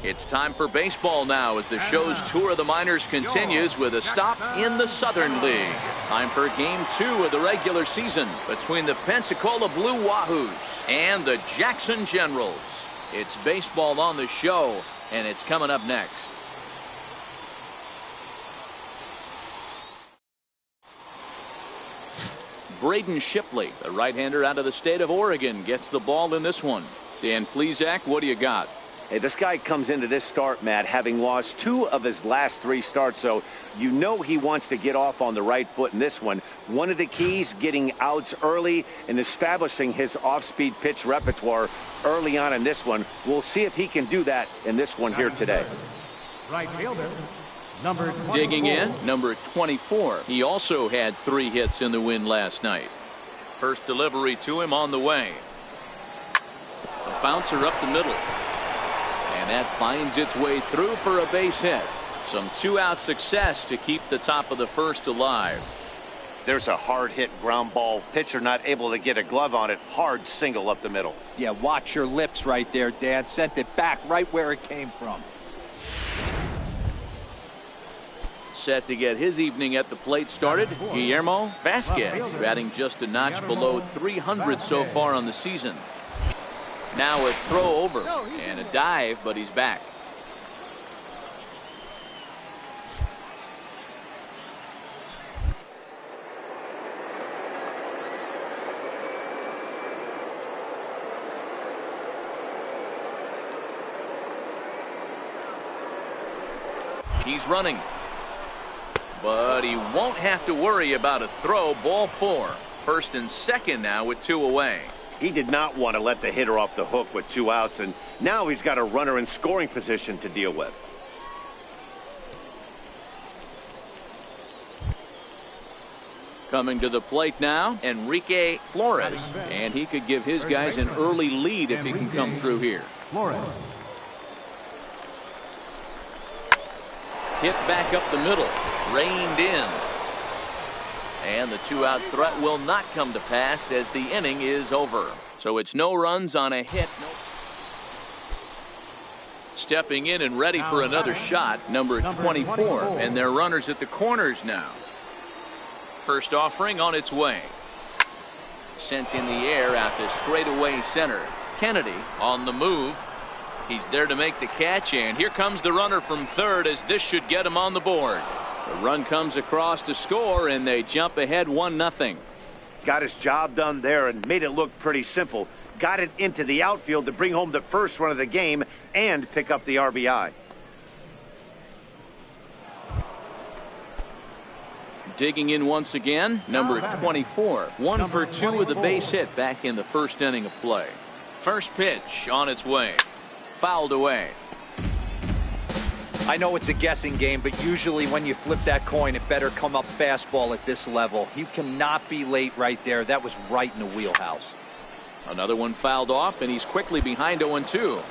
It's time for baseball now as the show's tour of the minors continues with a stop in the Southern League. Time for Game 2 of the regular season between the Pensacola Blue Wahoos and the Jackson Generals. It's baseball on the show, and it's coming up next. Braden Shipley, the right-hander out of the state of Oregon, gets the ball in this one. Dan Plesac, what do you got? Hey, this guy comes into this start, Matt, having lost 2 of his last 3 starts, so you know he wants to get off on the right foot in this one. One of the keys, getting outs early and establishing his off-speed pitch repertoire early on in this one. We'll see if he can do that in this one here today. Right fielder, number 24. Digging in, number 24. He also had 3 hits in the win last night. First delivery to him on the way. A bouncer up the middle. And that finds its way through for a base hit. Some 2-out success to keep the top of the first alive. There's a hard hit ground ball. Pitcher not able to get a glove on it. Hard single up the middle. Yeah, watch your lips right there, Dan. Sent it back right where it came from. Set to get his evening at the plate started, Guillermo Vasquez, batting just a notch below 300 so far on the season. Now a throw over and a dive, but he's back. He's running, but he won't have to worry about a throw. Ball 4. First and second now with 2 away. He did not want to let the hitter off the hook with 2 outs, and now he's got a runner in scoring position to deal with. Coming to the plate now, Enrique Flores, and he could give his guys an early lead if he can come through here. Flores. Hit back up the middle, reined in. And the 2-out threat will not come to pass as the inning is over. So it's no runs on a hit. Stepping in and ready for another shot, number 24. And they're runners at the corners now. First offering on its way. Sent in the air out to straightaway center. Kennedy on the move. He's there to make the catch, and here comes the runner from third as this should get him on the board. The run comes across to score, and they jump ahead 1-0. Got his job done there and made it look pretty simple. Got it into the outfield to bring home the first run of the game and pick up the RBI. Digging in once again, number 24. 1 for 2 with a base hit back in the first inning of play. First pitch on its way. Fouled away. I know it's a guessing game, but usually when you flip that coin, it better come up fastball at this level. You cannot be late right there. That was right in the wheelhouse. Another one fouled off, and he's quickly behind 0-2.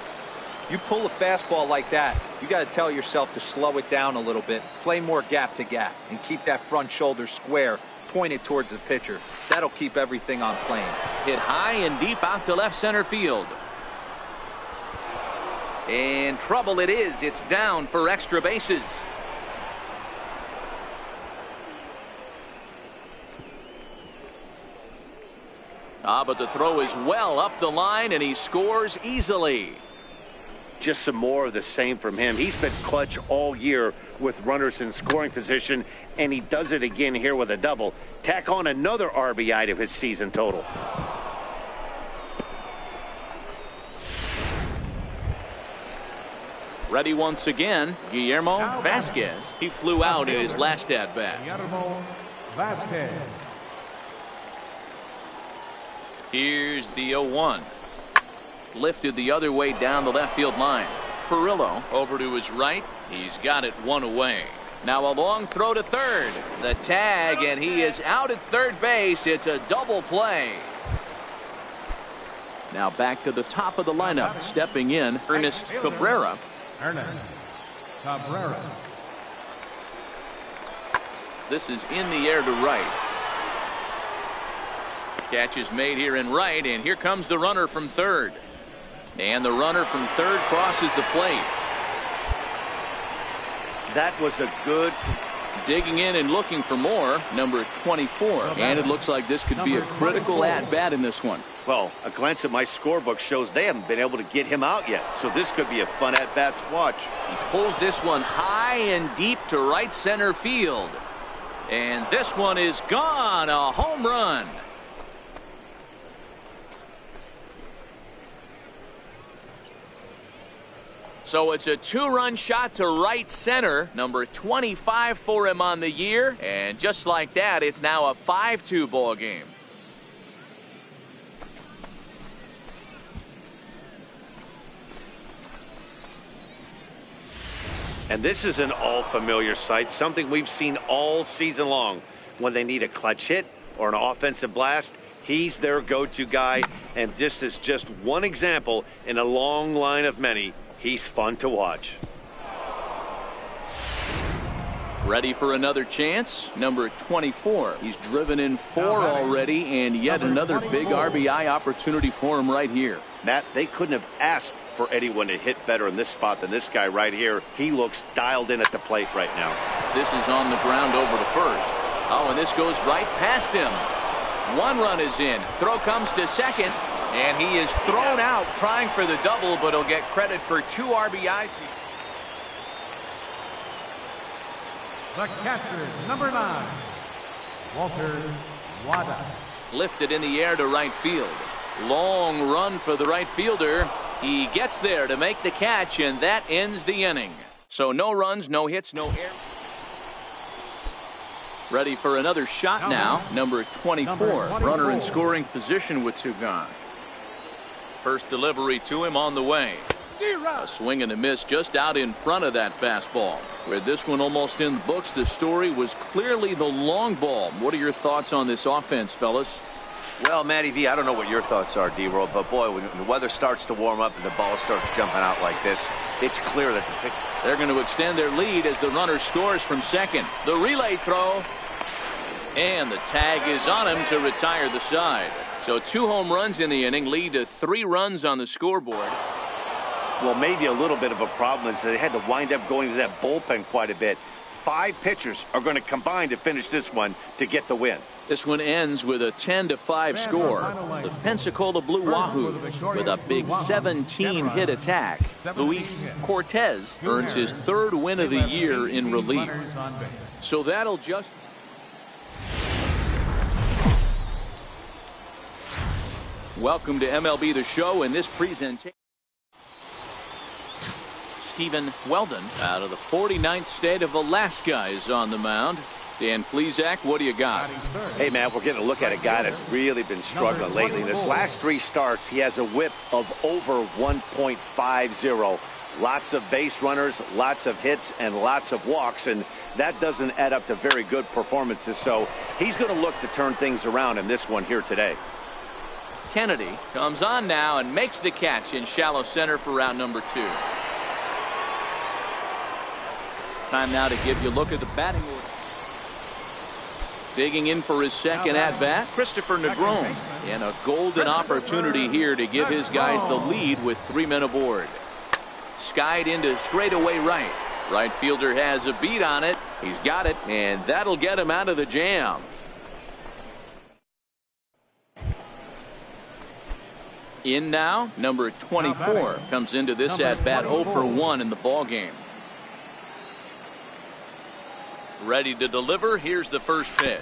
You pull a fastball like that, you got to tell yourself to slow it down a little bit, play more gap to gap, and keep that front shoulder square, pointed towards the pitcher. That'll keep everything on plane. Hit high and deep out to left center field. And trouble it is. It's down for extra bases. But the throw is well up the line, and he scores easily. Just some more of the same from him. He's been clutch all year with runners in scoring position, and he does it again here with a double. Tack on another RBI to his season total. Ready once again, Guillermo Vasquez. He flew out in his last at-bat. Guillermo Vasquez. Here's the 0-1. Lifted the other way down the left field line. Furillo over to his right. He's got it 1 away. Now a long throw to third. The tag, and he is out at third base. It's a double play. Now back to the top of the lineup. Stepping in, Ernest Cabrera. Ernest Cabrera. This is in the air to right. Catch is made here in right, and here comes the runner from third. And the runner from third crosses the plate. That was a good. Digging in and looking for more, number 24. And it looks like this could be a critical at-bat in this one. Well, a glance at my scorebook shows they haven't been able to get him out yet. So this could be a fun at-bat to watch. He pulls this one high and deep to right center field. And this one is gone. A home run. So it's a two-run shot to right center. Number 25 for him on the year. And just like that, it's now a 5-2 ball game. And this is an all-familiar sight, something we've seen all season long. When they need a clutch hit or an offensive blast, he's their go-to guy. And this is just one example in a long line of many. He's fun to watch. Ready for another chance? Number 24. He's driven in 4 already, and yet another big RBI opportunity for him right here. Matt, they couldn't have asked for anyone to hit better in this spot than this guy right here. He looks dialed in at the plate right now. This is on the ground over to first. Oh, and this goes right past him. 1 run is in. Throw comes to second. And he is thrown out trying for the double, but he'll get credit for 2 RBIs. The catcher, number 9, Walter Wada. Lifted in the air to right field. Long run for the right fielder. He gets there to make the catch, and that ends the inning. So no runs, no hits, no errors. Ready for another shot now. Number 24. Runner in scoring position with 2 gone. First delivery to him on the way. A swing and a miss just out in front of that fastball. With this one almost in the books, the story was clearly the long ball. What are your thoughts on this offense, fellas? Well, Matty V, I don't know what your thoughts are, D-Roll, but boy, when the weather starts to warm up and the ball starts jumping out like this, it's clear that they're going to extend their lead as the runner scores from second. The relay throw. And the tag is on him to retire the side. So 2 home runs in the inning lead to 3 runs on the scoreboard. Well, maybe a little bit of a problem is they had to wind up going to that bullpen quite a bit. 5 pitchers are going to combine to finish this one to get the win. This one ends with a 10-5 score. The Pensacola Blue Wahoos with a big 17-hit attack. Luis Cortez earns his 3rd win of the year in relief. So that'll just... Welcome to MLB The Show in this presentation. Stephen Weldon out of the 49th state of Alaska is on the mound. Dan Plesac, what do you got? Hey, man, we're getting a look at a guy that's really been struggling lately. In his last 3 starts, he has a whip of over 1.50. Lots of base runners, lots of hits, and lots of walks, and that doesn't add up to very good performances. So he's going to look to turn things around in this one here today. Kennedy comes on now and makes the catch in shallow center for round number 2. Time now to give you a look at the batting order. Digging in for his second at-bat, Christopher Negron. And a golden opportunity here to give his guys the lead with 3 men aboard. Skied into straightaway right. Right fielder has a beat on it. He's got it, and that'll get him out of the jam. In now, number 24 comes into this at-bat 0 for 1 in the ball game. Ready to deliver. Here's the first pitch.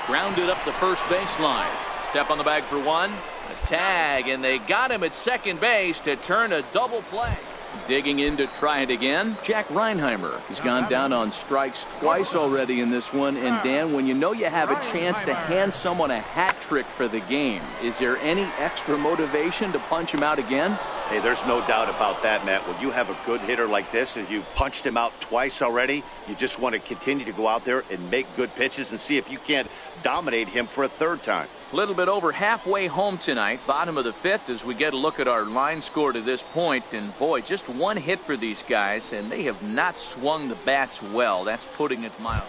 Grounded up the first baseline. Step on the bag for 1. A tag, and they got him at second base to turn a double play. Digging in to try it again, Jack Reinheimer. He's gone down on strikes twice already in this one. And Dan, when you know you have a chance to hand someone a hat trick for the game, is there any extra motivation to punch him out again? Hey, there's no doubt about that, Matt. When you have a good hitter like this and you punched him out twice already, you just want to continue to go out there and make good pitches and see if you can't dominate him for a 3rd time. A little bit over halfway home tonight, bottom of the 5th, as we get a look at our line score to this point. And boy, just 1 hit for these guys, and they have not swung the bats well. That's putting it mild.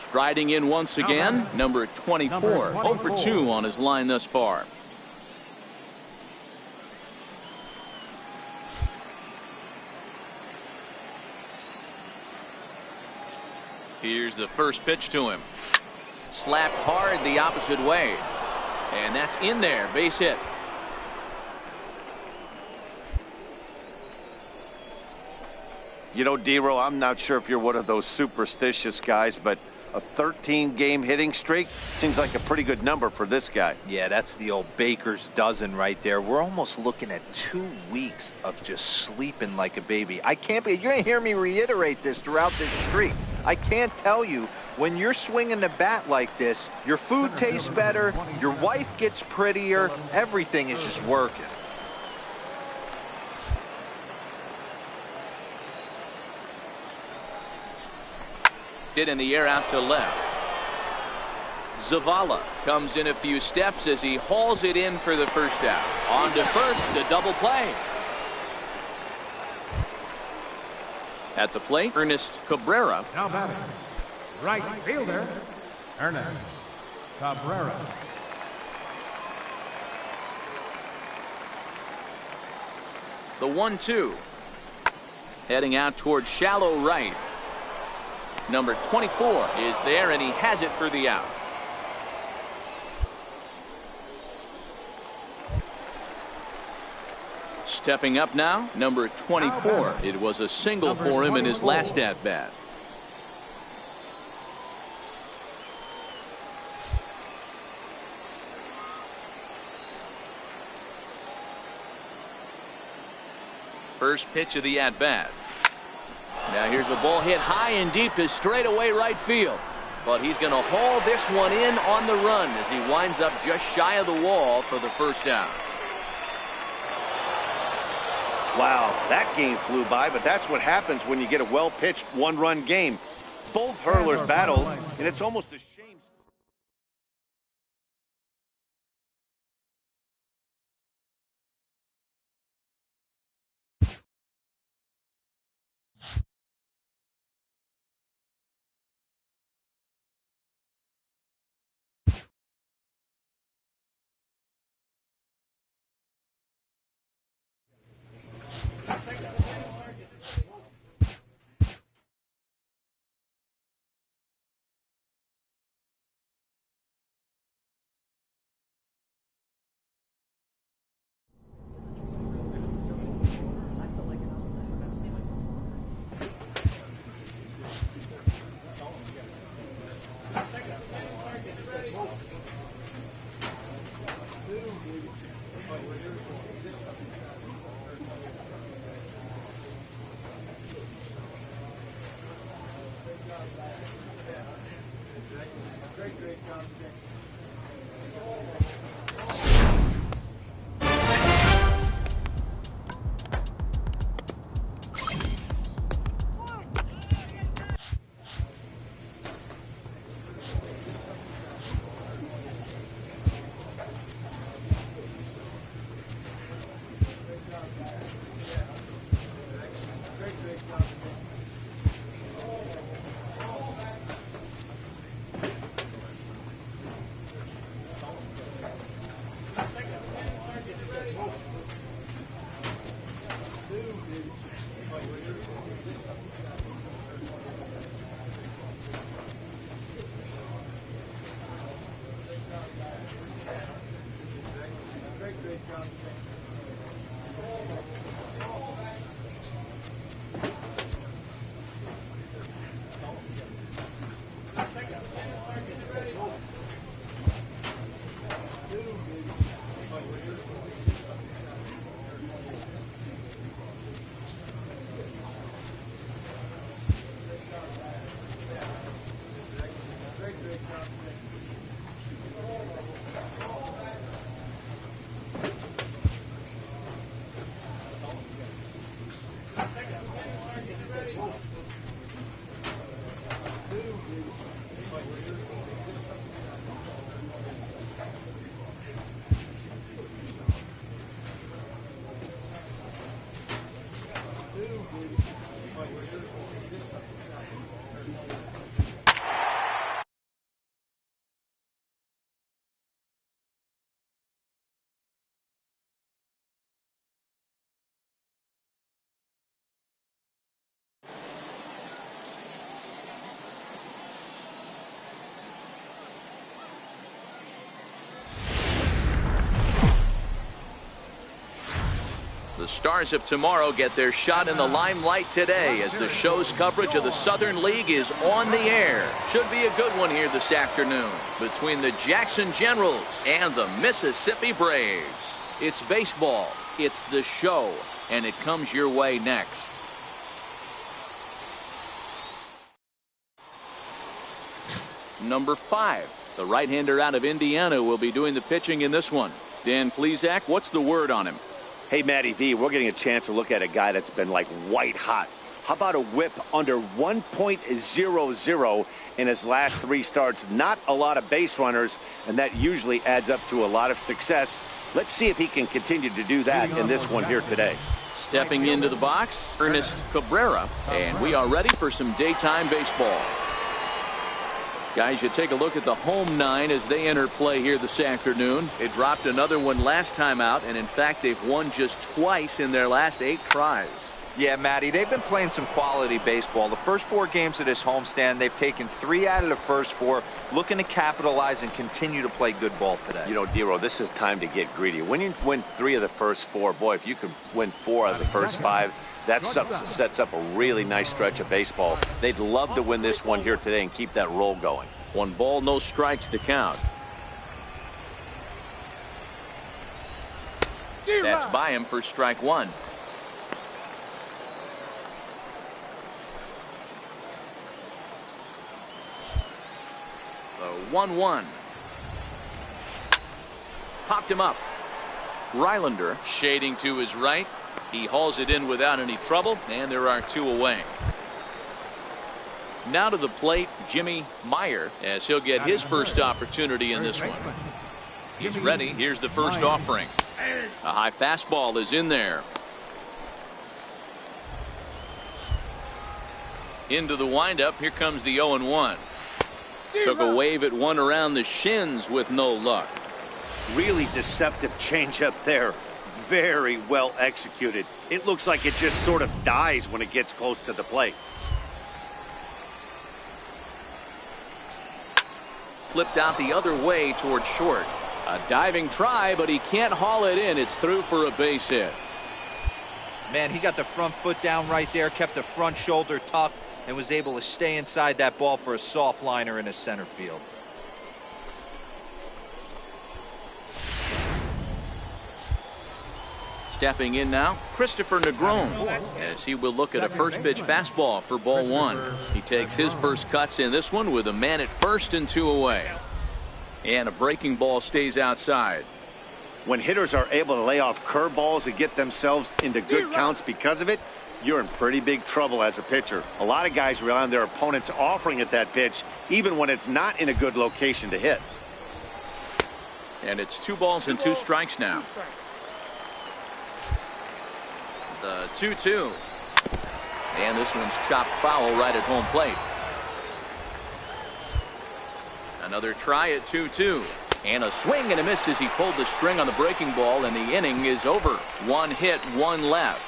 Striding in once again, number 24, 0 for 2 on his line thus far. Here's the first pitch to him. Slapped hard the opposite way. And that's in there. Base hit. You know, D-Row, I'm not sure if you're one of those superstitious guys, but a 13-game hitting streak seems like a pretty good number for this guy. Yeah, that's the old baker's dozen right there. We're almost looking at 2 weeks of just sleeping like a baby. I can't be. You're going to hear me reiterate this throughout this streak. I can't tell you, when you're swinging the bat like this, your food tastes better, your wife gets prettier, everything is just working. Hit in the air out to left. Zavala comes in a few steps as he hauls it in for the first out. On to first, a double play. At the plate, Ernest Cabrera. Now batting, right fielder, Ernest Cabrera. The 1-2. Heading out towards shallow right. Number 24 is there, and he has it for the out. Stepping up now, number 24. It was a single for him in his last at-bat. First pitch of the at-bat. Now here's a ball hit high and deep to straightaway right field. But he's going to haul this one in on the run as he winds up just shy of the wall for the first down. Wow, that game flew by, but that's what happens when you get a well-pitched one-run game. Both hurlers battled, and it's almost a shame. The stars of tomorrow get their shot in the limelight today as the show's coverage of the Southern League is on the air. Should be a good one here this afternoon between the Jackson Generals and the Mississippi Braves. It's baseball, it's the show, and it comes your way next. Number 5, the right-hander out of Indiana, will be doing the pitching in this one. Dan Plesac, what's the word on him? Hey, Matty V, we're getting a chance to look at a guy that's been like white hot. How about a whip under 1.00 in his last 3 starts? Not a lot of base runners, and that usually adds up to a lot of success. Let's see if he can continue to do that in this one here today. Stepping into the box, Ernest Cabrera, and we are ready for some daytime baseball. Guys, you take a look at the home 9 as they enter play here this afternoon. It dropped another one last time out, and in fact, they've won just twice in their last 8 tries. Yeah, Matty, they've been playing some quality baseball. The first 4 games of this homestand, they've taken 3 out of the first 4, looking to capitalize and continue to play good ball today. You know, Dero, this is time to get greedy. When you win 3 of the first 4, boy, if you can win 4 out of the first 5, that sets up a really nice stretch of baseball. They'd love to win this one here today and keep that roll going. 1 ball, no strikes to count. That's by him for strike 1. The 1-1. Popped him up. Rylander shading to his right. He hauls it in without any trouble, and there are 2 away. Now to the plate, Jimmy Meyer, as he'll get his first opportunity in this one. He's ready. Here's the first offering. A high fastball is in there. Into the windup. Here comes the 0-1. Took a wave at one around the shins with no luck. Really deceptive changeup there. Very well executed. It looks like it just sort of dies when it gets close to the plate. Flipped out the other way toward short. A diving try, but he can't haul it in. It's through for a base hit. Man, he got the front foot down right there, kept the front shoulder tucked, and was able to stay inside that ball for a soft liner in the center field. Stepping in now, Christopher Negron, as he will look at a first pitch fastball for ball 1. He takes his first cuts in this one with a man at first and 2 away. And a breaking ball stays outside. When hitters are able to lay off curveballs and get themselves into good counts because of it, you're in pretty big trouble as a pitcher. A lot of guys rely on their opponents offering at that pitch, even when it's not in a good location to hit. And it's 2 balls and 2 strikes now. The 2-2. And this one's chopped foul right at home plate. Another try at 2-2. And a swing and a miss as he pulled the string on the breaking ball, and the inning is over. 1 hit, 1 left.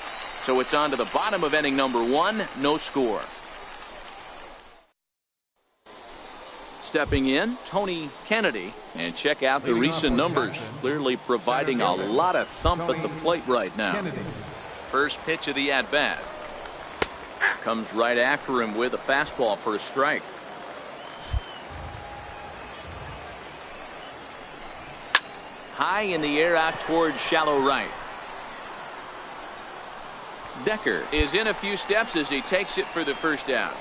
So it's on to the bottom of inning number 1. No score. Stepping in, Tony Kennedy. And check out the recent numbers. Clearly providing a lot of thump at the plate right now. First pitch of the at-bat. Comes right after him with a fastball for a strike. High in the air out towards shallow right. Decker is in a few steps as he takes it for the first out.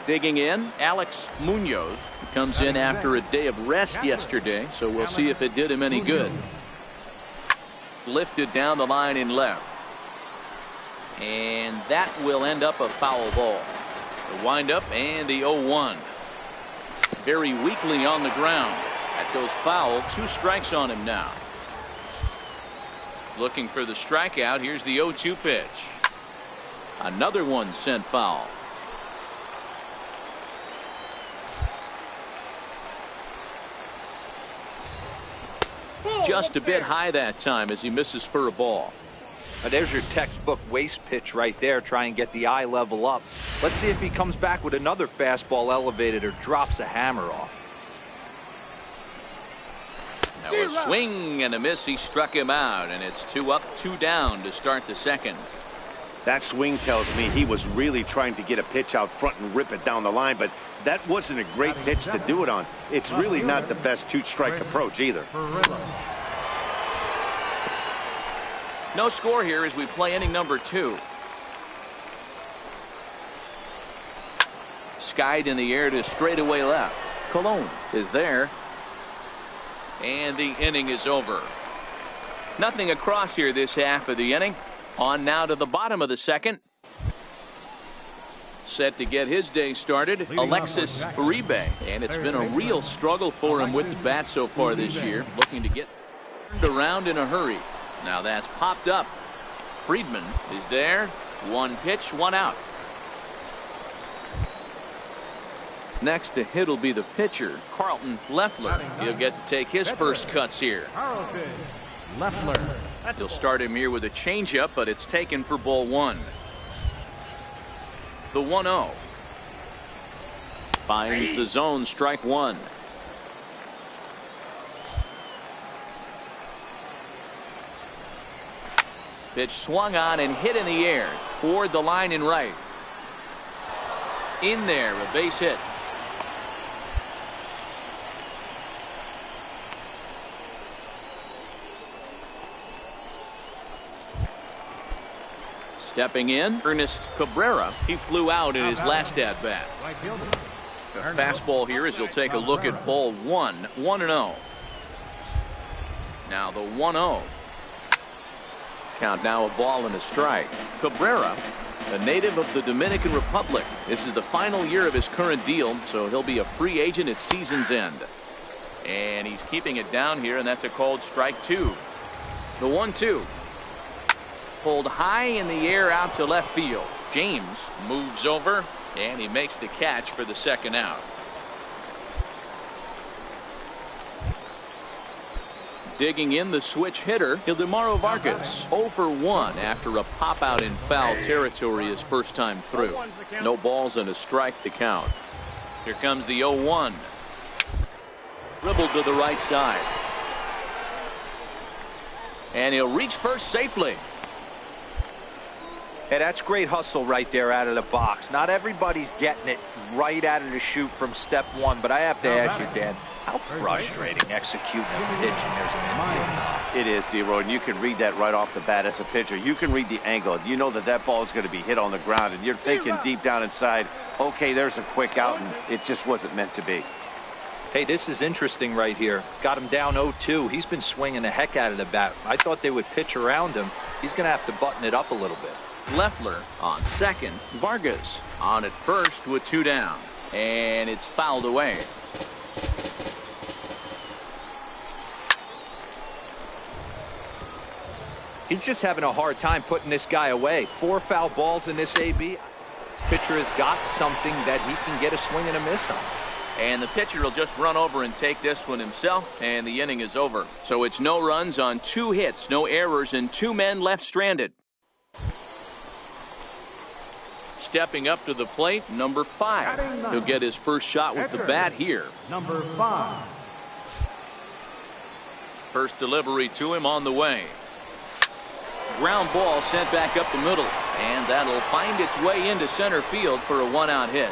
Digging in, Alex Munoz comes in after a day of rest yesterday, so we'll see if it did him any good. Lifted down the line in left. And that will end up a foul ball. The windup and the 0-1. Very weakly on the ground. That goes foul. 2 strikes on him now. Looking for the strikeout. Here's the 0-2 pitch. Another one sent foul. Just a bit high that time as he misses for a ball. Now there's your textbook waste pitch right there. Try and get the eye level up. Let's see if he comes back with another fastball elevated or drops a hammer off. Now a swing and a miss. He struck him out, and it's 2 up, 2 down to start the second. That swing tells me he was really trying to get a pitch out front and rip it down the line, but that wasn't a great pitch to do it on. It's really not the best two-strike approach either. No score here as we play inning number 2. Skied in the air to straightaway left. Colon is there. And the inning is over. Nothing across here this half of the inning. On now to the bottom of the second. Set to get his day started, Alexis Uribe. And it's been a real struggle for him with the bat so far this year. Looking to get around in a hurry. Now that's popped up. Friedman is there. 1 pitch, 1 out. Next to hit will be the pitcher, Carlton Leffler. He'll get to take his first cuts here. Leffler. He'll start him here with a changeup, but it's taken for ball 1. The 1-0. Finds the zone, strike 1. Pitch swung on and hit in the air toward the line and right. In there, a base hit. Stepping in, Ernest Cabrera. He flew out in his last at-bat. A fastball here as he'll take a look at ball 1. 1-0. Now the 1-0. Count now, a ball and a strike. Cabrera, a native of the Dominican Republic. This is the final year of his current deal, so he'll be a free agent at season's end. And he's keeping it down here, and that's a called strike 2. The 1-2. Pulled high in the air out to left field. James moves over, and he makes the catch for the second out. Digging in, the switch hitter, Ildemaro Vargas. 0 for 1 after a pop out in foul territory his first time through. No balls and a strike to count. Here comes the 0-1. Dribbled to the right side. And he'll reach first safely. Hey, that's great hustle right there out of the box. Not everybody's getting it right out of the chute from step 1, but I have to ask you, Dan, how frustrating executing a pitch and there's an infield. It is, D-Roy, and you can read that right off the bat as a pitcher. You can read the angle. You know that that ball is going to be hit on the ground, and you're thinking deep down inside, okay, there's a quick out, and it just wasn't meant to be. Hey, this is interesting right here. Got him down 0-2. He's been swinging the heck out of the bat. I thought they would pitch around him. He's going to have to button it up a little bit. Leffler on second. Vargas on at first with 2 down. And it's fouled away. He's just having a hard time putting this guy away. 4 foul balls in this AB. Pitcher has got something that he can get a swing and a miss on. And the pitcher will just run over and take this one himself, and the inning is over. So it's no runs on 2 hits, no errors, and 2 men left stranded. Stepping up to the plate, number 5. He'll get his first shot with the bat here. Number 5. First delivery to him on the way. Ground ball sent back up the middle, and that'll find its way into center field for a 1-out hit.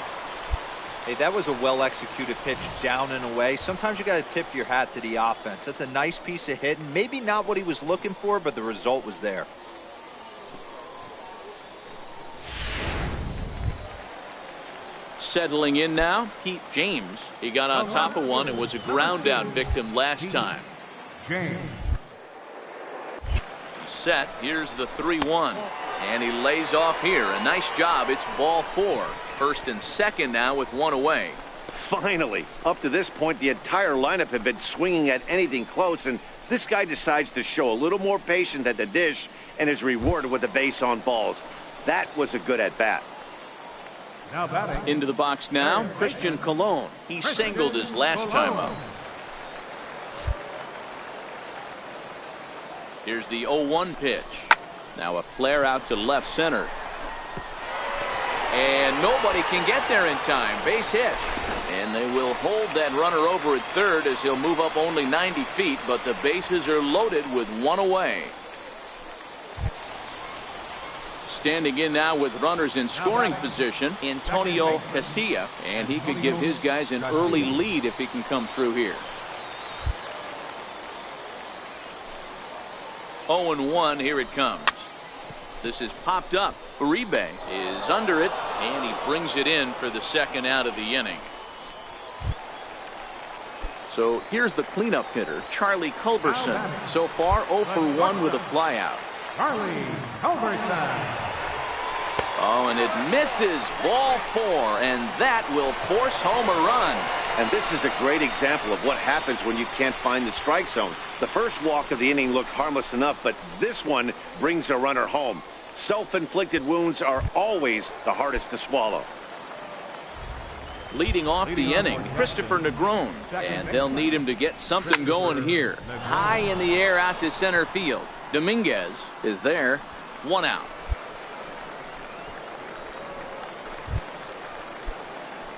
Hey, that was a well-executed pitch down and away. Sometimes you got to tip your hat to the offense. That's a nice piece of hitting. Maybe not what he was looking for, but the result was there. Settling in now, Pete James. He got on top of one and was a ground out victim last time. James. Set. Here's the 3-1. And he lays off here. A nice job. It's ball 4. First and second now with 1 away. Finally, up to this point, the entire lineup had been swinging at anything close, and this guy decides to show a little more patience at the dish and is rewarded with a base on balls. That was a good at-bat. Now batting. Into the box now, Christian Colon. He singled his last time up. Here's the 0-1 pitch. Now a flare out to left center. And nobody can get there in time. Base hit. And they will hold that runner over at third as he'll move up only 90 feet, but the bases are loaded with one away. Standing in now with runners in scoring position, Antonio Casilla, and he could give his guys an early lead if he can come through here. 0-1, here it comes. This is popped up. Uribe is under it, and he brings it in for the second out of the inning. So here's the cleanup hitter, Charlie Culberson. So far 0 for 1 with a flyout. Charlie Culberson. Oh, and it misses. Ball 4, and that will force home a run. And this is a great example of what happens when you can't find the strike zone. The first walk of the inning looked harmless enough, but this one brings a runner home. Self-inflicted wounds are always the hardest to swallow. Leading off the inning, Christopher Negron, and they'll need him to get something going here. High in the air out to center field. Dominguez is there. 1 out.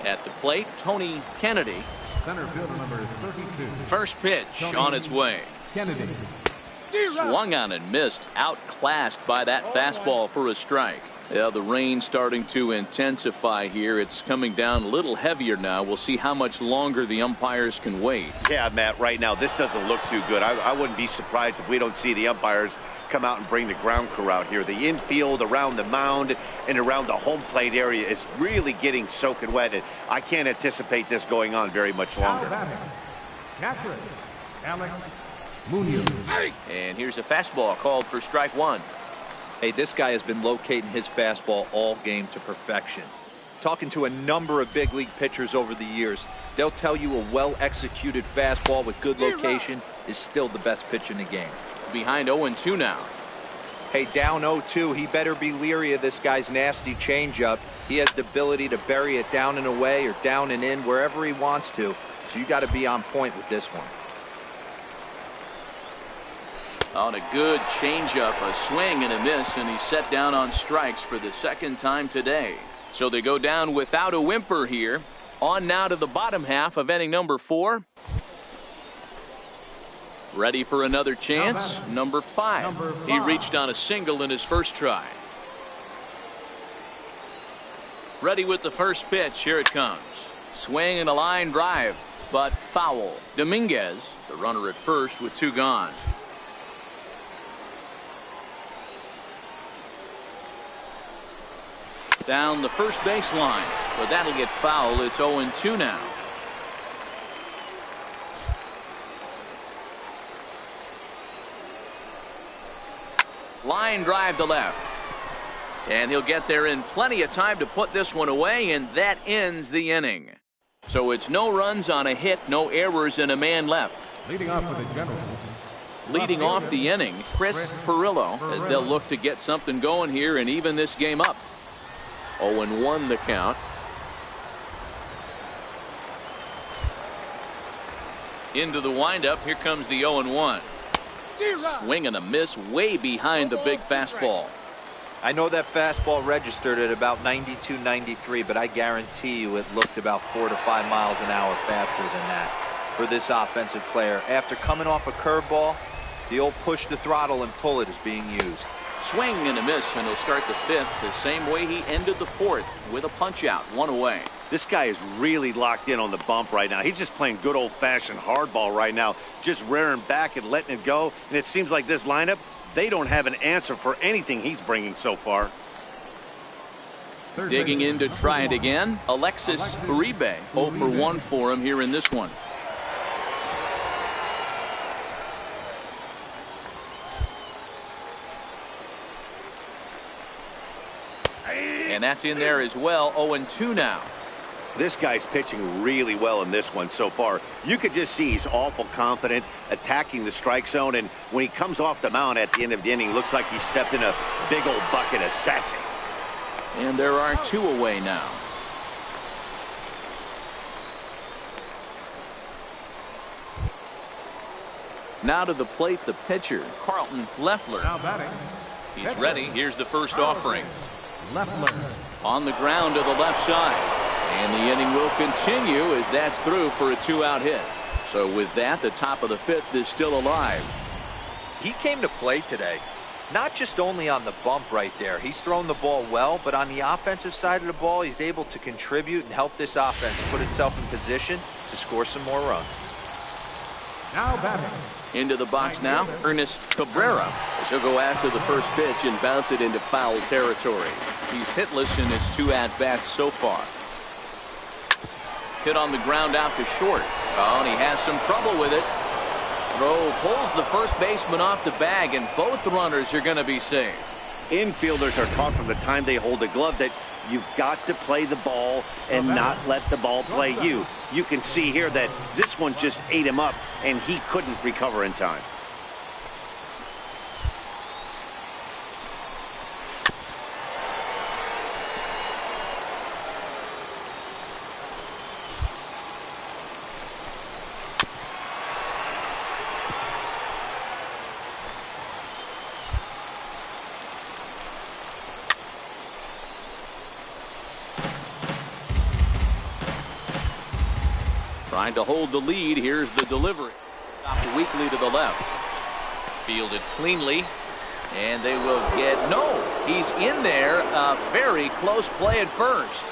At the plate, Tony Kennedy. Center fielder number 32. First pitch on its way. Kennedy. Swung on and missed. Outclassed by that fastball for a strike. Yeah, the rain starting to intensify here. It's coming down a little heavier now. We'll see how much longer the umpires can wait. Yeah, Matt, right now this doesn't look too good. I wouldn't be surprised if we don't see the umpires come out and bring the ground crew out here. The infield around the mound and around the home plate area is really getting soaking wet, and I can't anticipate this going on very much longer. Catherine Alex Munoz. And here's a fastball called for strike 1. Hey, this guy has been locating his fastball all game to perfection. Talking to a number of big league pitchers over the years, they'll tell you a well-executed fastball with good location is still the best pitch in the game. Behind 0-2 now. Hey, down 0-2, he better be leery of this guy's nasty changeup. He has the ability to bury it down and away or down and in wherever he wants to. So you got to be on point with this one. On a good changeup, a swing and a miss, and he's set down on strikes for the second time today. So they go down without a whimper here. On now to the bottom half of inning number 4. Ready for another chance? Number 5. He reached on a single in his first try. Ready with the first pitch. Here it comes. Swing and a line drive, but foul. Dominguez, the runner at first with 2 gone. Down the first baseline, but that'll get foul. It's 0-2 now. Line drive to left. And he'll get there in plenty of time to put this one away, and that ends the inning. So it's no runs on a hit, no errors, and a man left. Leading off for the Generals. Leading off the inning, Chris Furillo, as they'll look to get something going here and even this game up. 0-1 the count. Into the windup. Here comes the 0-1. Swing and a miss way behind the big fastball. I know that fastball registered at about 92, 93, but I guarantee you it looked about 4 to 5 miles an hour faster than that for this offensive player. After coming off a curveball, the old push the throttle and pull it is being used. Swing and a miss, and he'll start the 5th the same way he ended the 4th with a punch out, 1 away. This guy is really locked in on the bump right now. He's just playing good old-fashioned hardball right now, just rearing back and letting it go. And it seems like this lineup, they don't have an answer for anything he's bringing so far. Digging in to try it again, Alexis Uribe. 0 for 1 for him here in this one. And that's in there as well. 0-2 now. This guy's pitching really well in this one so far. You could just see he's awful confident, attacking the strike zone, and when he comes off the mound at the end of the inning, looks like he stepped in a big old bucket of sassy. And there are 2 away now. Now to the plate, the pitcher, Carlton Leffler. Now batting. He's ready. Here's the first offering. Leffler. On the ground to the left side. And the inning will continue as that's through for a 2-out hit. So with that, the top of the 5th is still alive. He came to play today. Not just only on the bump right there. He's thrown the ball well, but on the offensive side of the ball, he's able to contribute and help this offense put itself in position to score some more runs. Now batting. Into the box now, Ernest Cabrera, as he'll go after the first pitch and bounce it into foul territory. He's hitless in his 2 at-bats so far. Hit on the ground out to short. Oh, and he has some trouble with it. Throw pulls the first baseman off the bag, and both runners are going to be safe. Infielders are taught from the time they hold the glove that you've got to play the ball and not let the ball play you. You can see here that this one just ate him up, and he couldn't recover in time. Trying to hold the lead. Here's the delivery. Stopped weakly to the left. Fielded cleanly. And they will get... No! He's in there. A very close play at first.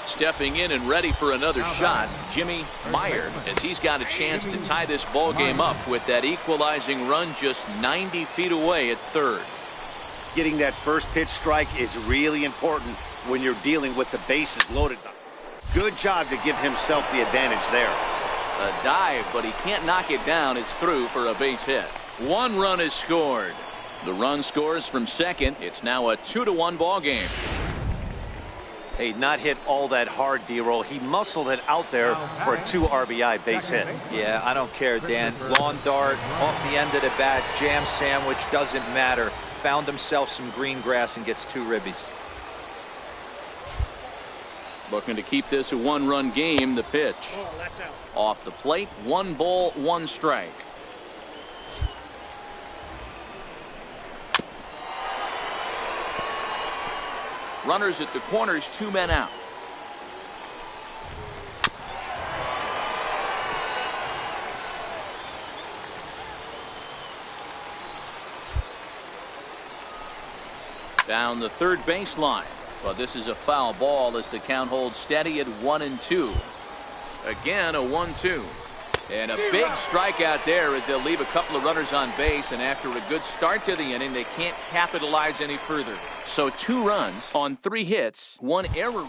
Stepping in and ready for another shot, Jimmy Meyer, as he's got a chance to tie this ball game up with that equalizing run just 90 feet away at third. Getting that first pitch strike is really important when you're dealing with the bases loaded. Good job to give himself the advantage there. A dive, but he can't knock it down. It's through for a base hit. 1 run is scored. The run scores from second. It's now a 2-1 ball game. Hey, not hit all that hard, D-Roll. He muscled it out there for a 2 RBI base hit. Yeah, I don't care, Dan. Lawn dart, off the end of the bat, jam sandwich, doesn't matter. Found himself some green grass and gets 2 ribbies. Looking to keep this a 1-run game. The pitch. Off the plate, 1 ball, 1 strike. Runners at the corners, 2 men out. Down the third baseline. Well, this is a foul ball as the count holds steady at 1-2. Again, a 1-2. And a big strikeout there as they'll leave a couple of runners on base, and after a good start to the inning, they can't capitalize any further. So 2 runs on 3 hits, 1 error.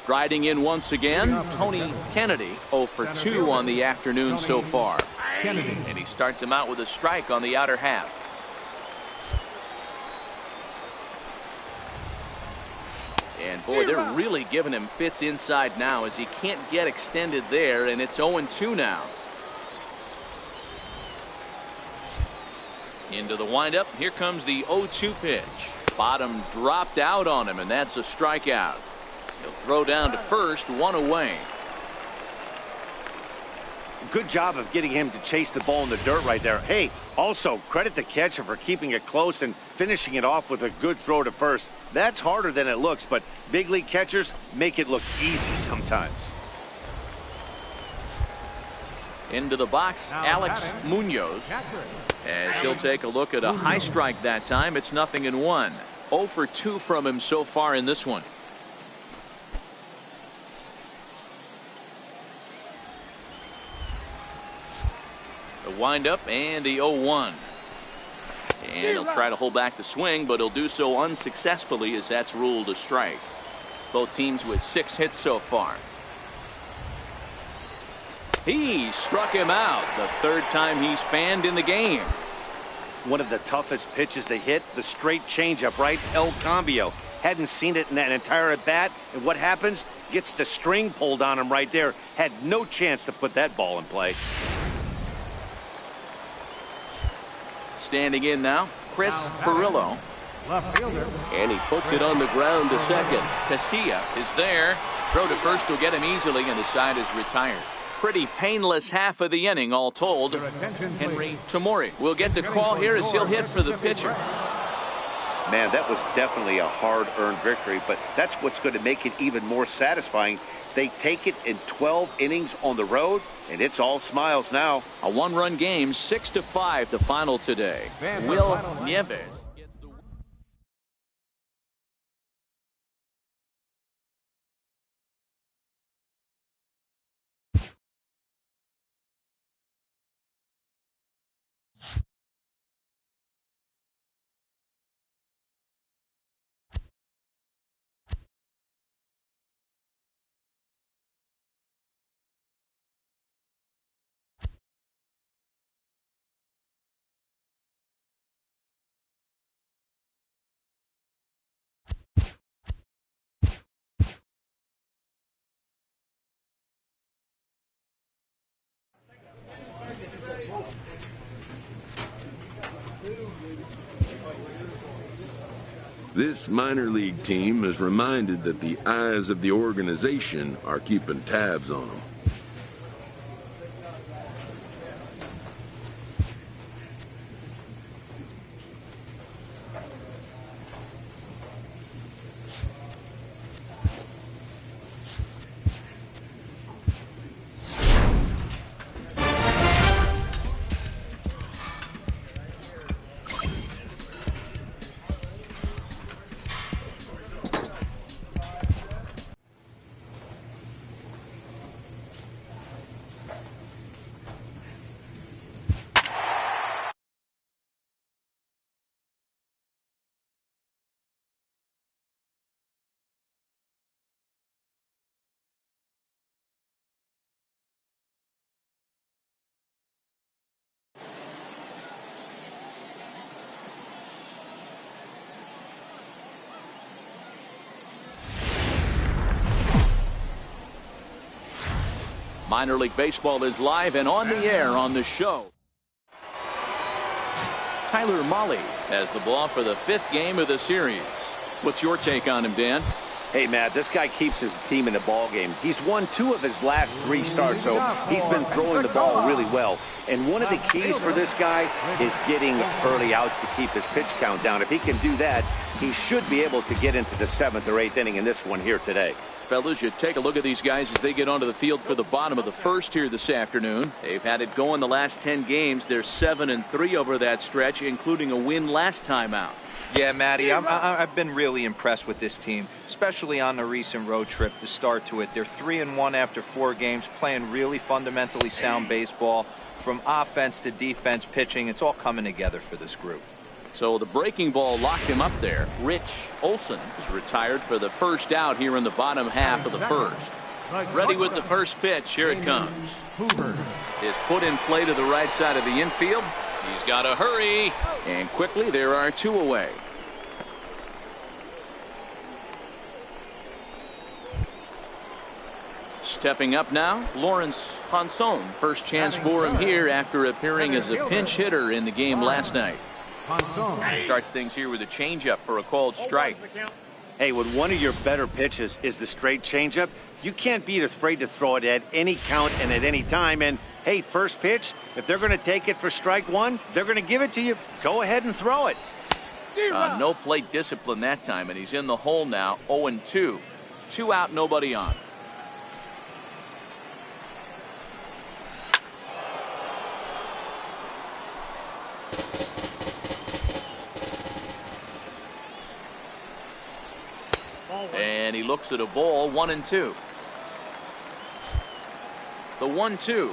Striding in once again, Tony Kennedy, 0 for 2 on the afternoon so far. And he starts him out with a strike on the outer half. And boy, they're really giving him fits inside now as he can't get extended there, and it's 0-2 now. Into the windup. Here comes the 0-2 pitch. Bottom dropped out on him, and that's a strikeout. He'll throw down to first, 1 away. Good job of getting him to chase the ball in the dirt right there. Hey, also credit the catcher for keeping it close and finishing it off with a good throw to first. That's harder than it looks, but big league catchers make it look easy sometimes. Into the box, Alex Munoz, as he'll take a look at a high strike that time. It's 0-1. 0 for 2 from him so far in this one. The windup and the 0-1. And he'll try to hold back the swing, but he'll do so unsuccessfully as that's ruled a strike. Both teams with 6 hits so far. He struck him out, the 3rd time he's fanned in the game. One of the toughest pitches to hit, the straight changeup, right? El Cambio. Hadn't seen it in that entire at bat, and what happens? Gets the string pulled on him right there. Had no chance to put that ball in play. Standing in now, Chris Furillo. Left fielder. And he puts it on the ground to second. Casilla is there. Throw to first will get him easily, and the side is retired. Pretty painless half of the inning, all told. Henry Tamori will get the call here as he'll hit for the pitcher. Man, that was definitely a hard-earned victory, but that's what's going to make it even more satisfying. They take it in 12 innings on the road, and it's all smiles now. A one-run game, 6-5 the final today. Will Nieves. This minor league team is reminded that the eyes of the organization are keeping tabs on them. Minor League Baseball is live and on the air on the show. Tyler Mahle has the ball for the 5th game of the series. What's your take on him, Dan? Hey, Matt, this guy keeps his team in the ball game. He's won 2 of his last 3 starts, so he's been throwing the ball really well. And one of the keys for this guy is getting early outs to keep his pitch count down. If he can do that, he should be able to get into the 7th or 8th inning in this one here today. Fellas, you take a look at these guys as they get onto the field for the bottom of the 1st here this afternoon. They've had it going the last 10 games. They're 7-3 over that stretch, including a win last time out. Yeah, Matty, I've been really impressed with this team, especially on the recent road trip to start to it. They're 3-1 after 4 games, playing really fundamentally sound baseball. From offense to defense, pitching, it's all coming together for this group. So the breaking ball locked him up there. Rich Olson is retired for the first out here in the bottom half of the 1st. Ready with the first pitch. Here it comes. His foot in play to the right side of the infield. He's got to hurry. And quickly there are 2 away. Stepping up now, Lawrence Hanson. First chance for him here after appearing as a pinch hitter in the game last night. Starts things here with a changeup for a called strike. Hey, when one of your better pitches is the straight changeup, you can't be afraid to throw it at any count and at any time. And hey, first pitch, if they're going to take it for strike 1, they're going to give it to you. Go ahead and throw it. No plate discipline that time, and he's in the hole now. 0-2. 2 out, nobody on. And he looks at a ball. 1-2. The 1-2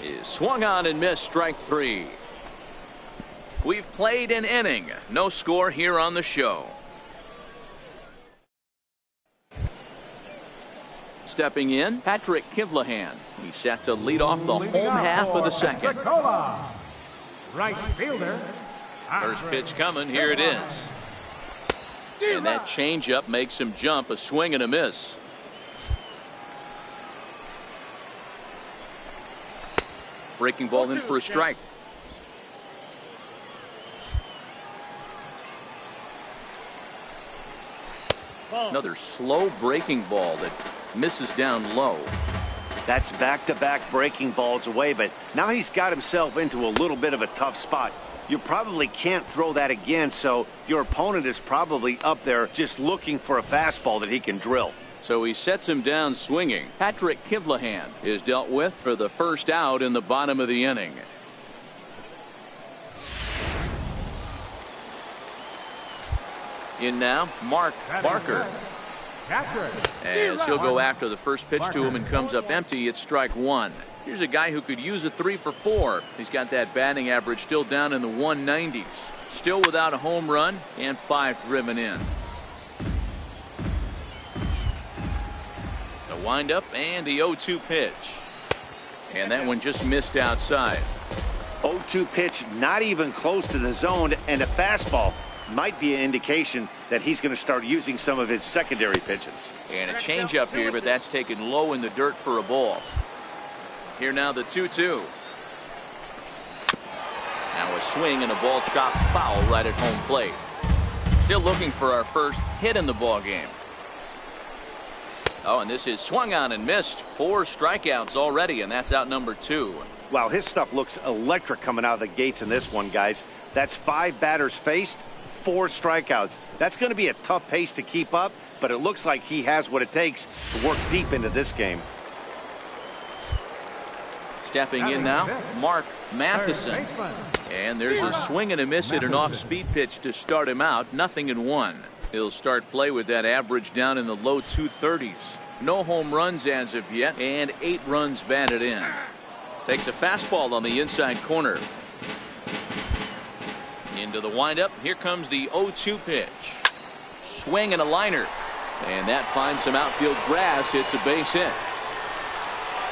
is swung on and missed. Strike 3. We've played an inning. No score here on the show. Stepping in, Patrick Kivlahan. He's set to lead off the home half of the 2nd. Right fielder. First pitch coming. Here it is. And that changeup makes him jump. A swing and a miss. Breaking ball in for a strike. Another slow breaking ball that misses down low. That's back-to-back breaking balls away, but now he's got himself into a little bit of a tough spot. You probably can't throw that again, so your opponent is probably up there just looking for a fastball that he can drill. So he sets him down swinging. Patrick Kivlahan is dealt with for the first out in the bottom of the inning. In now, Mark Barker. As he'll go after the first pitch to him and comes up empty, it's strike one. Here's a guy who could use a 3 for 4. He's got that batting average still down in the 190s. Still without a home run and 5 driven in. The windup and the 0-2 pitch. And that one just missed outside. 0-2 pitch, not even close to the zone, and a fastball might be an indication that he's going to start using some of his secondary pitches. And a changeup here, but that's taken low in the dirt for a ball. Here now the 2-2. Now a swing and a ball chopped foul right at home plate. Still looking for our first hit in the ball game. Oh, and this is swung on and missed. 4 strikeouts already, and that's out number 2. Wow, his stuff looks electric coming out of the gates in this one, guys. That's 5 batters faced, 4 strikeouts. That's going to be a tough pace to keep up, but it looks like he has what it takes to work deep into this game. Stepping in now, Mark Matheson. And there's a swing and a miss at an off-speed pitch to start him out. 0-1. He'll start play with that average down in the low 230s. No home runs as of yet, and 8 runs batted in. Takes a fastball on the inside corner. Into the windup. Here comes the 0-2 pitch. Swing and a liner. And that finds some outfield grass. It's a base hit.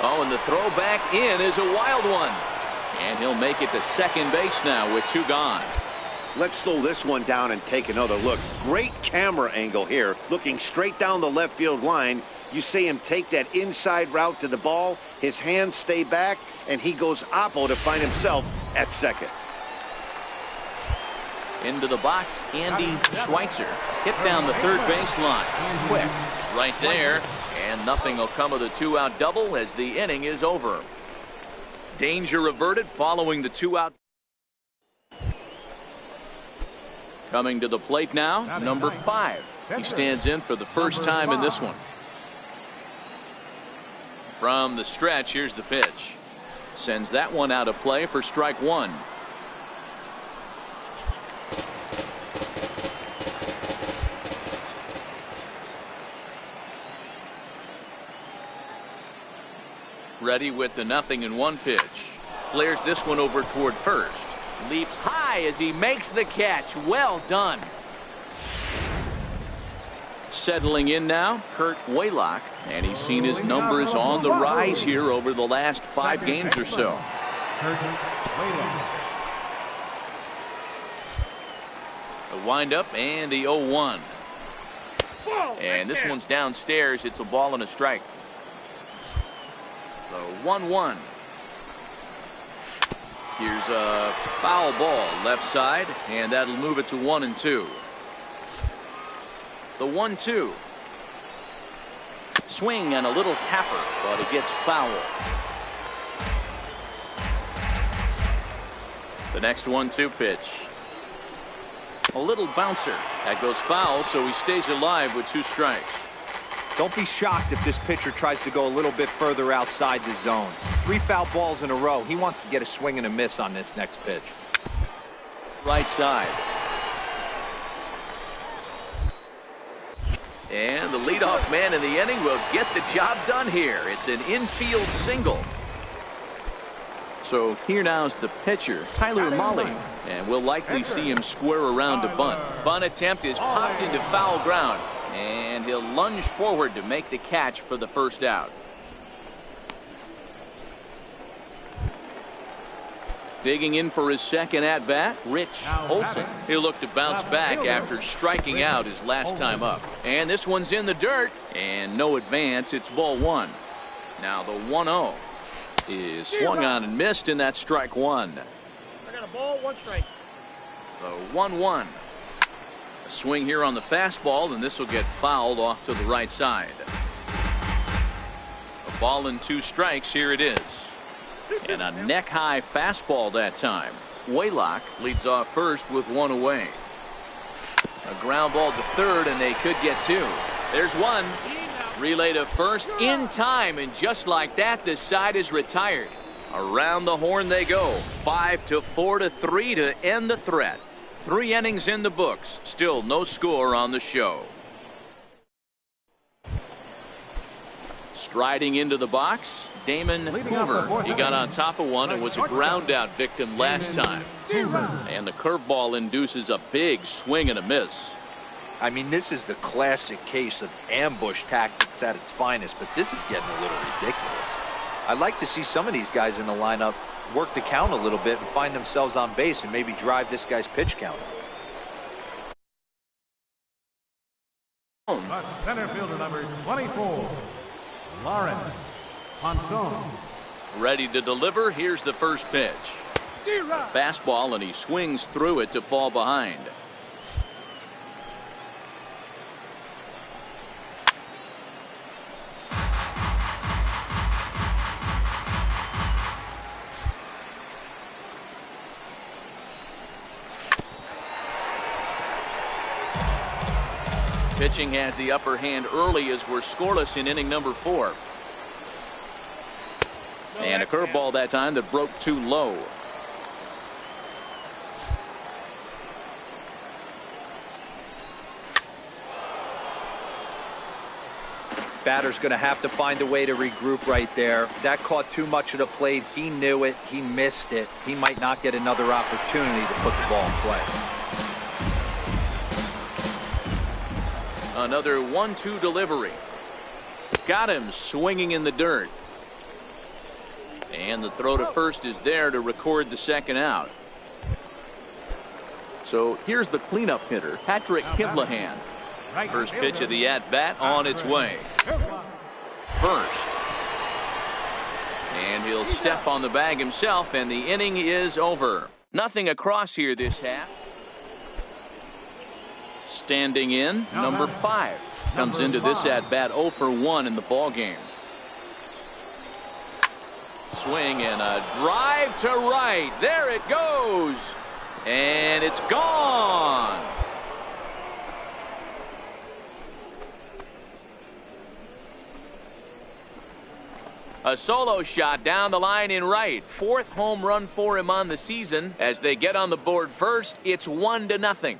Oh, and the throw back in is a wild one. And he'll make it to second base now with 2 gone. Let's slow this one down and take another look. Great camera angle here, looking straight down the left field line. You see him take that inside route to the ball. His hands stay back, and he goes oppo to find himself at second. Into the box, Andy Schweitzer. Hit down the third baseline. Quick. Right there. And nothing will come of the 2-out double as the inning is over. Danger averted following the 2-out. Coming to the plate now, number 5. He stands in for the first time in this one. From the stretch, here's the pitch. Sends that one out of play for strike 1. Ready with the 0-1 pitch. Flares this one over toward first. Leaps high as he makes the catch. Well done. Settling in now, Kurt Waylock, and he's seen his numbers on the rise here over the last 5 games or so. The windup and the 0-1. And this one's downstairs. It's a ball and a strike. So 1-1. Here's a foul ball left side, and that'll move it to 1-2. The 1-2. Swing and a little tapper, but it gets foul. The next 1-2 pitch. A little bouncer. That goes foul, so he stays alive with 2 strikes. Don't be shocked if this pitcher tries to go a little bit further outside the zone. 3 foul balls in a row. He wants to get a swing and a miss on this next pitch. Right side. And the leadoff man in the inning will get the job done here. It's an infield single. So here now is the pitcher, Tyler Mahle, and we'll likely see him square around to bunt. Bunt attempt is popped into foul ground, and he'll lunge forward to make the catch for the first out. Digging in for his second at-bat, Rich Olson. He'll look to bounce back after striking out his last time up. And this one's in the dirt, and no advance. It's ball 1. Now the 1-0 is swung on and missed, and that's strike 1. I got a ball, 1 strike. The 1-1. A swing here on the fastball, and this will get fouled off to the right side. A ball and 2 strikes. Here it is. And a neck-high fastball that time. Waylock leads off first with one away. A ground ball to third, and they could get two. There's one. Relay to first in time, and just like that, the side is retired. Around the horn they go. 5-4-3 to end the threat. 3 innings in the books. Still no score on the show. Striding into the box, Damon Hoover. He got on top of one and was a ground out victim last time. And the curveball induces a big swing and a miss. I mean, this is the classic case of ambush tactics at its finest, but this is getting a little ridiculous. I'd like to see some of these guys in the lineup work the count a little bit and find themselves on base and maybe drive this guy's pitch count. Center fielder number 24, Lawrence Ponson. Ready to deliver. Here's the first pitch. Fastball, and he swings through it to fall behind. Pitching has the upper hand early as we're scoreless in inning number 4. And a curveball that time that broke too low. Batter's going to have to find a way to regroup right there. That caught too much of the plate. He knew it. He missed it. He might not get another opportunity to put the ball in play. Another 1-2 delivery. Got him swinging in the dirt. And the throw to first is there to record the second out. So here's the cleanup hitter, Patrick Kivlahan. First pitch of the at-bat on its way. First. And he'll step on the bag himself, and the inning is over. Nothing across here this half. Standing in, number 5. Comes into this at-bat 0 for 1 in the ball game. Swing and a drive to right. There it goes. And it's gone. A solo shot down the line in right. 4th home run for him on the season. As they get on the board first, it's 1-0.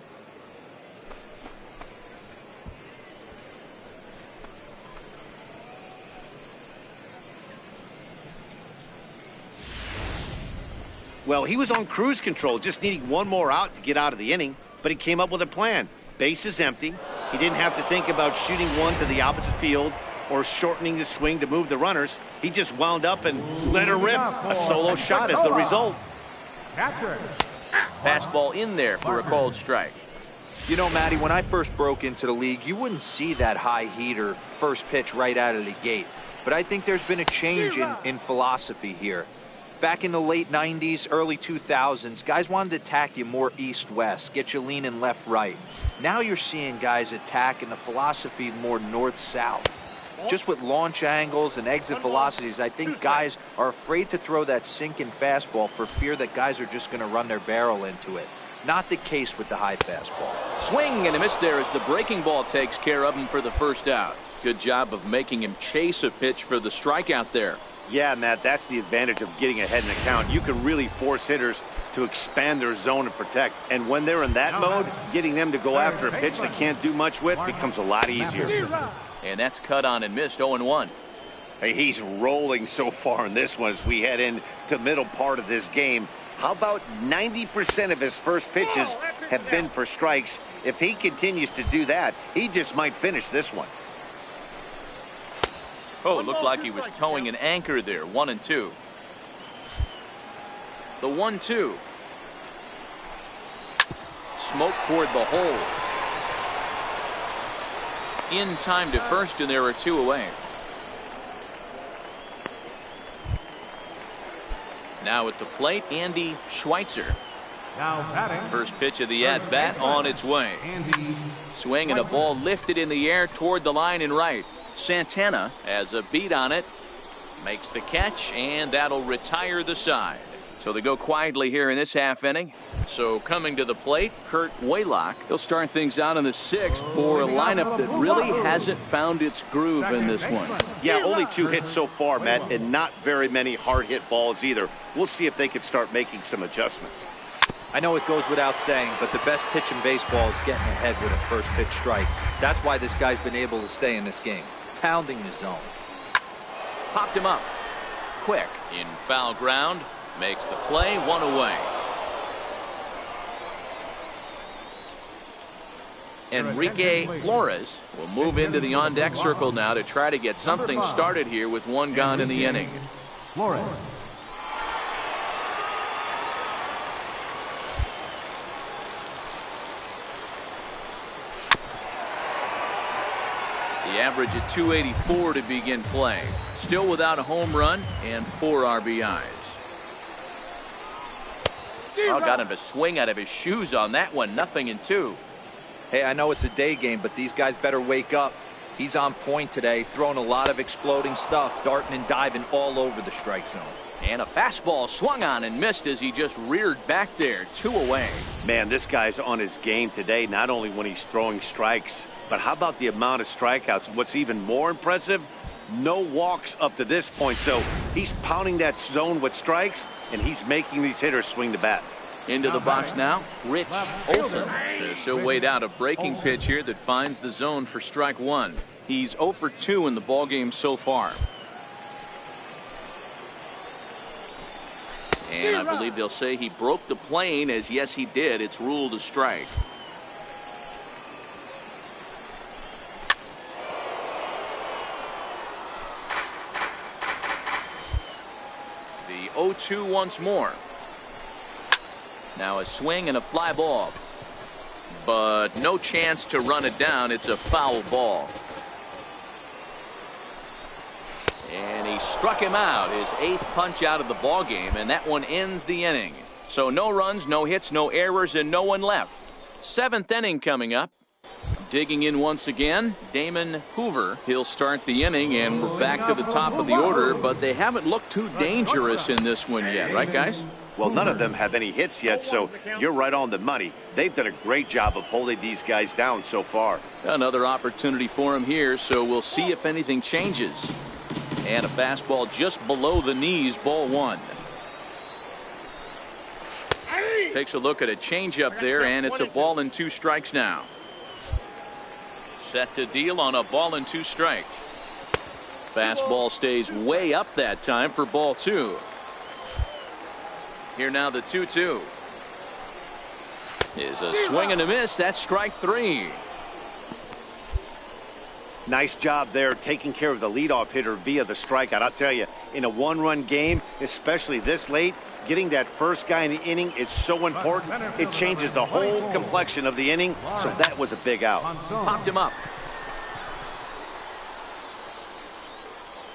Well, he was on cruise control, just needing one more out to get out of the inning, but he came up with a plan. Base is empty. He didn't have to think about shooting one to the opposite field or shortening the swing to move the runners. He just wound up and let her rip. A solo shot is the result. Fastball in there for a called strike. You know, Matty, when I first broke into the league, you wouldn't see that high heater first pitch right out of the gate. But I think there's been a change in philosophy here. Back in the late 90s, early 2000s, guys wanted to attack you more east-west, get you leaning left-right. Now you're seeing guys attack in the philosophy more north-south. Just with launch angles and exit velocities, I think guys are afraid to throw that sinking fastball for fear that guys are just going to run their barrel into it. Not the case with the high fastball. Swing and a miss there as the breaking ball takes care of him for the first out. Good job of making him chase a pitch for the strikeout there. Yeah, Matt, that's the advantage of getting ahead in the count. You can really force hitters to expand their zone and protect. And when they're in that mode, getting them to go after a pitch they can't do much with becomes a lot easier. And that's cut on and missed 0-1. Hey, he's rolling so far in this one as we head into the middle part of this game. How about 90% of his first pitches have been for strikes? If he continues to do that, he just might finish this one. Oh, it looked like he was towing an anchor there. 1-2. The 1-2. Smoke toward the hole. In time to first, and there are 2 away. Now at the plate, Andy Schweitzer. Now batting. First pitch of the at-bat on its way. Swing and a ball lifted in the air toward the line in right. Santana has a beat on it, makes the catch, and that'll retire the side. So they go quietly here in this half inning. So coming to the plate, Kurt Waylock. He'll start things out in the 6th for a lineup that really hasn't found its groove in this one. Yeah, only 2 hits so far, Matt, and not very many hard hit balls either. We'll see if they can start making some adjustments. I know it goes without saying, but the best pitch in baseball is getting ahead with a first pitch strike. That's why this guy's been able to stay in this game. Pounding the zone. Popped him up. Quick in foul ground. Makes the play, 1 away. Enrique Flores will move into the on-deck circle now to try to get something started here with 1 gone in the inning. Flores. The average at 284 to begin play. Still without a home run and 4 RBIs. Oh, got him to swing out of his shoes on that one. 0-2. Hey, I know it's a day game, but these guys better wake up. He's on point today, throwing a lot of exploding stuff, darting and diving all over the strike zone. And a fastball swung on and missed as he just reared back there. 2 away. Man, this guy's on his game today, not only when he's throwing strikes, but how about the amount of strikeouts? What's even more impressive, no walks up to this point. So he's pounding that zone with strikes, and he's making these hitters swing the bat. Into the box now, Rich Olson. He'll wait out a breaking pitch here that finds the zone for strike 1. He's 0 for 2 in the ballgame so far. And I believe they'll say he broke the plane, as yes he did. It's ruled a strike. The 0-2 once more. Now a swing and a fly ball. But no chance to run it down. It's a foul ball. And he struck him out, his 8th punch out of the ball game, and that one ends the inning. So no runs, no hits, no errors, and no one left. 7th inning coming up. Digging in once again, Damon Hoover. He'll start the inning, and we're back to the top of the order, but they haven't looked too dangerous in this one yet, right, guys? Well, none of them have any hits yet, so you're right on the money. They've done a great job of holding these guys down so far. Another opportunity for him here, so we'll see if anything changes. And a fastball just below the knees, ball 1. Takes a look at a changeup there, and it's a ball and 2 strikes now. Set to deal on a ball and 2 strikes. Fastball stays way up that time for ball 2. Here now the 2-2. Is a swing and a miss. That's strike 3. Nice job there taking care of the leadoff hitter via the strikeout. I'll tell you, in a 1-run game, especially this late, getting that first guy in the inning is so important. It changes the whole complexion of the inning, so that was a big out. Popped him up.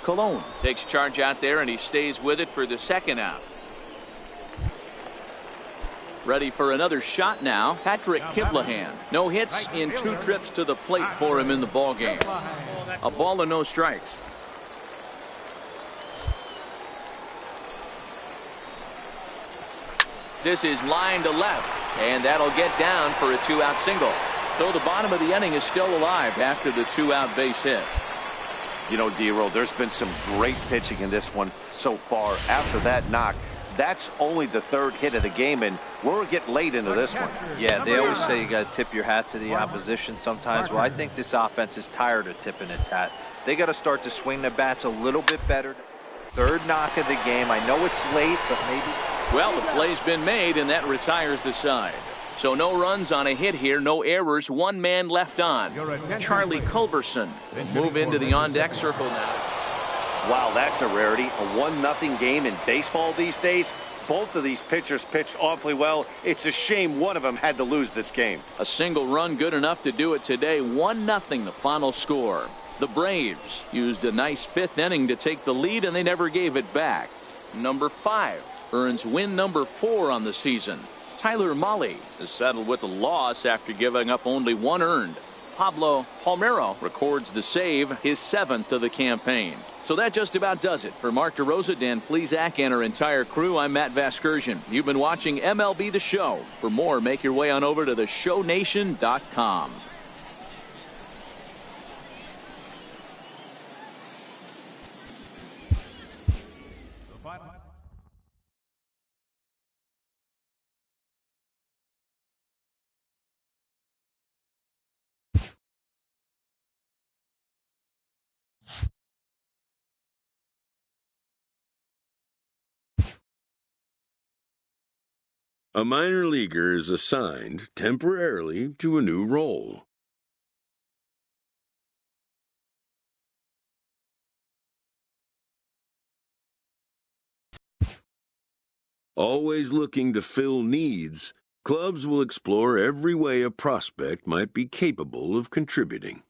Colon takes charge out there, and he stays with it for the 2nd out. Ready for another shot now, Patrick Kivlahan. No hits in 2 trips to the plate for him in the ball game. A ball and no strikes. This is line to left, and that'll get down for a 2-out single. So the bottom of the inning is still alive after the 2-out base hit. You know, D-Roll, there's been some great pitching in this one so far. After that knock, that's only the 3rd hit of the game, and we're getting late into this one. Yeah, they always say you got to tip your hat to the opposition sometimes. Well, I think this offense is tired of tipping its hat. They got to start to swing the bats a little bit better. 3rd knock of the game. I know it's late, but maybe. Well, the play's been made, and that retires the side. So no runs on a hit here, no errors, 1 man left on. Charlie Culberson will move into the on-deck circle now. Wow, that's a rarity. A 1-0 game in baseball these days. Both of these pitchers pitched awfully well. It's a shame one of them had to lose this game. A single run good enough to do it today. 1-0 the final score. The Braves used a nice 5th inning to take the lead, and they never gave it back. Number 5 earns win number 4 on the season. Tyler Mahle is settled with a loss after giving up only 1 earned. Pablo Palmeiro records the save, his 7th of the campaign. So that just about does it. For Mark DeRosa, Dan Plesac, and our entire crew, I'm Matt Vasgersian. You've been watching MLB The Show. For more, make your way on over to theshownation.com. A minor leaguer is assigned temporarily to a new role. Always looking to fill needs, clubs will explore every way a prospect might be capable of contributing.